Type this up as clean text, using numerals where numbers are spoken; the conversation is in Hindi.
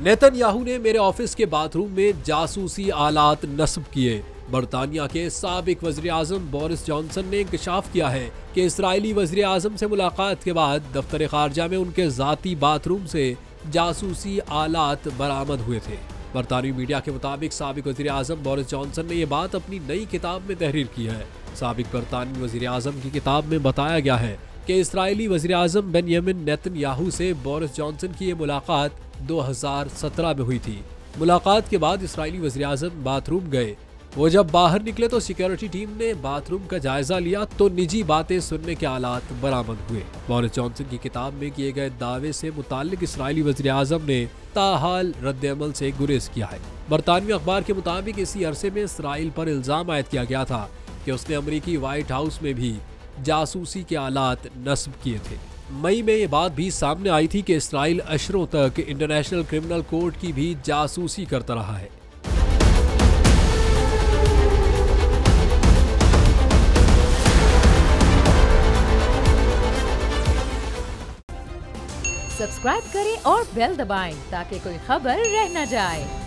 नेतन्याहू ने मेरे ऑफिस के बाथरूम में जासूसी आलात नस्ब किए। बरतानिया के साबिक वज़ीर आज़म बोरिस जॉनसन ने इंकशाफ किया है कि इस्राएली वज़ीर आज़म से मुलाकात के बाद दफ्तर खारजा में उनके ज़ाती बाथरूम से जासूसी आलात बरामद हुए थे। बरतानवी मीडिया के मुताबिक साबिक वज़ीर आज़म बोरिस जॉनसन ने यह बात अपनी नई किताब में तहरीर की है। साबिक बरतानवी वज़ीर आज़म की किताब में बताया गया है कि इस्राएली वज़ीर आज़म बेंयामिन नेतन्याहू से बोरिस जॉनसन की ये मुलाकात 2017 में हुई थी। मुलाकात के बाद इस्राएली वज़ीर आज़म बाथरूम गए। वो जब बाहर निकले तो सिक्योरिटी टीम ने बाथरूम का जायजा लिया तो निजी बातें सुनने के आलात बरामद हुए। बोरिस जॉनसन की किताब में किए गए दावे से मुताल्लिक इस्राएली वज़ीर आज़म ने ताहाल रद्द-ए-अमल से गुरेज किया है। बरतानवी अखबार के मुताबिक इसी अरसे में इसराइल पर इल्जाम आयद किया गया था कि उसने अमरीकी व्हाइट हाउस में भी जासूसी के आलात नस्ब किए थे। मई में ये बात भी सामने आई थी कि इसराइल अशरों तक इंटरनेशनल क्रिमिनल कोर्ट की भी जासूसी करता रहा है। सब्सक्राइब करें और बेल दबाएं ताकि कोई खबर रह न जाए।